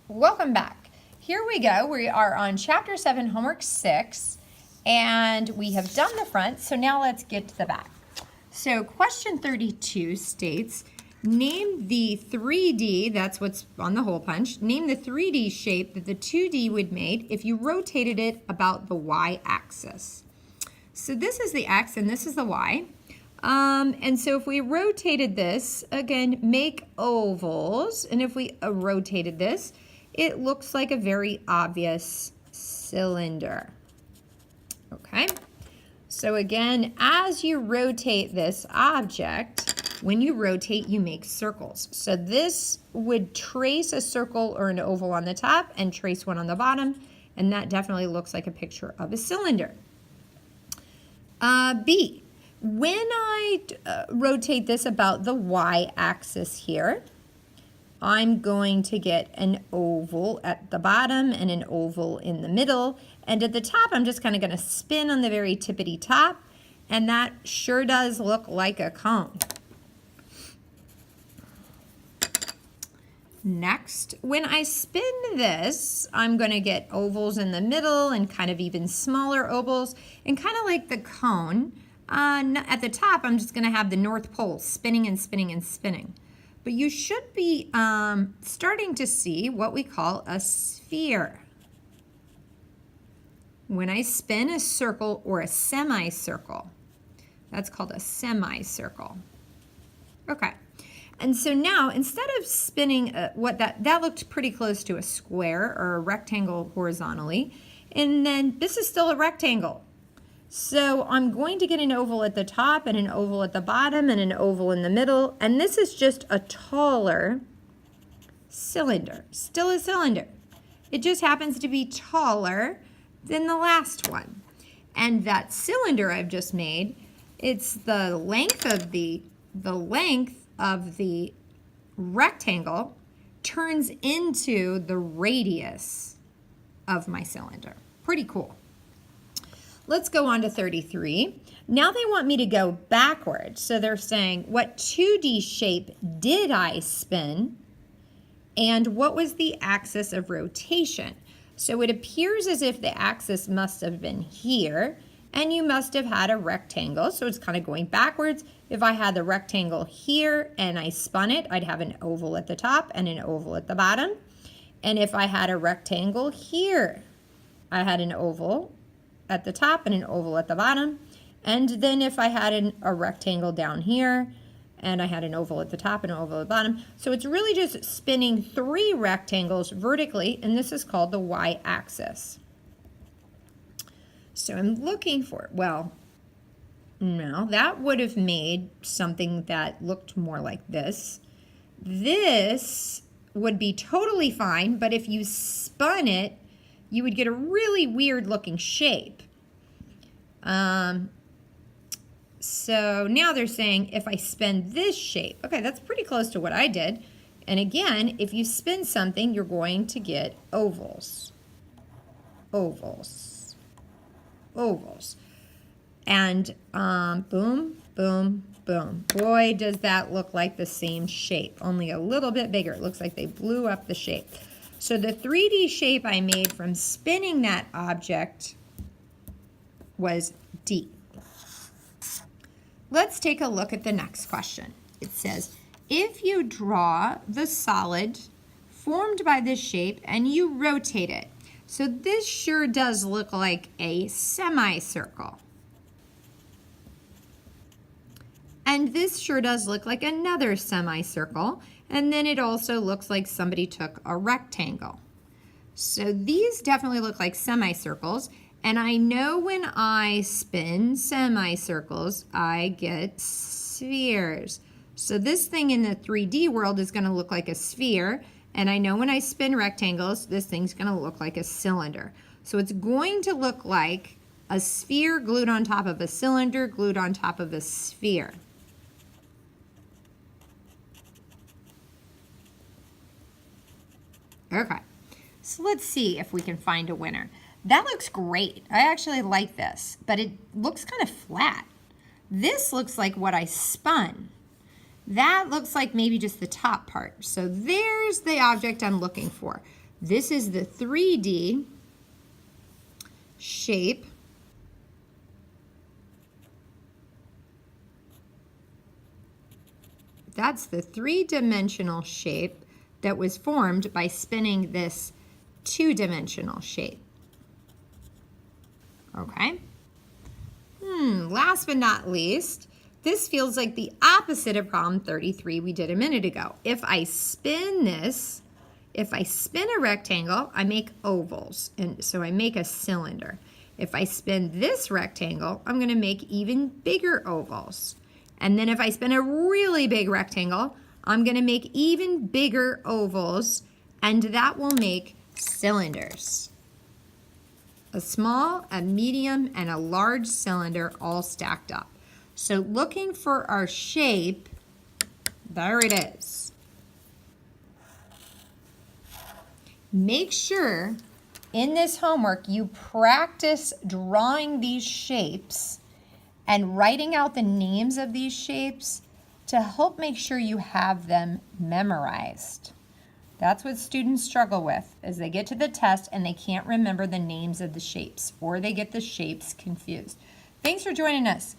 Welcome back. Here we go. We are on Chapter 7, Homework 6, and we have done the front, so now let's get to the back. So question 32 states, name the 3D, that's what's on the hole punch, name the 3D shape that the 2D would make if you rotated it about the y-axis. So this is the x and this is the y. And so if we rotated this, again, make ovals, and if we rotated this, it looks like a very obvious cylinder. Okay, so again, as you rotate this object, when you rotate, you make circles. So this would trace a circle or an oval on the top and trace one on the bottom, and that definitely looks like a picture of a cylinder. B. When I rotate this about the y-axis here, I'm going to get an oval at the bottom and an oval in the middle. And at the top, I'm just kind of going to spin on the very tippity top, and that sure does look like a cone. Next, when I spin this, I'm going to get ovals in the middle and kind of even smaller ovals, and kind of like the cone. At the top, I'm just going to have the North Pole spinning and spinning and spinning. But you should be starting to see what we call a sphere. When I spin a circle or a semicircle, that's called a semicircle. Okay. And so now, instead of spinning that looked pretty close to a square or a rectangle horizontally, and then this is still a rectangle. So I'm going to get an oval at the top and an oval at the bottom and an oval in the middle, and this is just a taller cylinder, still a cylinder. It just happens to be taller than the last one. And that cylinder I've just made, it's the length of the rectangle turns into the radius of my cylinder. Pretty cool. Let's go on to 33. Now they want me to go backwards. So they're saying, what 2D shape did I spin? And what was the axis of rotation? So it appears as if the axis must have been here, and you must have had a rectangle. So it's kind of going backwards. If I had the rectangle here and I spun it, I'd have an oval at the top and an oval at the bottom. And if I had a rectangle here, I had an oval at the top and an oval at the bottom. And then if I had a rectangle down here and I had an oval at the top and an oval at the bottom. So it's really just spinning 3 rectangles vertically, and this is called the y-axis. So I'm looking for, well, no, that would have made something that looked more like this. This would be totally fine, but if you spun it, you would get a really weird looking shape. So now they're saying if I spin this shape, okay, that's pretty close to what I did. And again, if you spin something, you're going to get ovals. Ovals. Ovals. And boom, boom, boom. Boy, does that look like the same shape, only a little bit bigger. It looks like they blew up the shape. So the 3D shape I made from spinning that object was D. Let's take a look at the next question. It says, if you draw the solid formed by this shape and you rotate it, so this sure does look like a semicircle. And this sure does look like another semicircle. And then it also looks like somebody took a rectangle. So these definitely look like semicircles. And I know when I spin semicircles, I get spheres. So this thing in the 3D world is going to look like a sphere. And I know when I spin rectangles, this thing's going to look like a cylinder. So it's going to look like a sphere glued on top of a cylinder, glued on top of a sphere. Okay, so let's see if we can find a winner. That looks great. I actually like this, but it looks kind of flat. This looks like what I spun. That looks like maybe just the top part. So there's the object I'm looking for. This is the 3D shape. That's the three-dimensional shape that was formed by spinning this two-dimensional shape. Okay. Last but not least, this feels like the opposite of problem 33 we did a minute ago. If I spin this, if I spin a rectangle, I make ovals, and so I make a cylinder. If I spin this rectangle, I'm going to make even bigger ovals. And then if I spin a really big rectangle, I'm going to make even bigger ovals, and that will make cylinders. A small, a medium, and a large cylinder all stacked up. So looking for our shape, there it is. Make sure in this homework you practice drawing these shapes and writing out the names of these shapes to help make sure you have them memorized. That's what students struggle with, is they get to the test and they can't remember the names of the shapes, or they get the shapes confused. Thanks for joining us.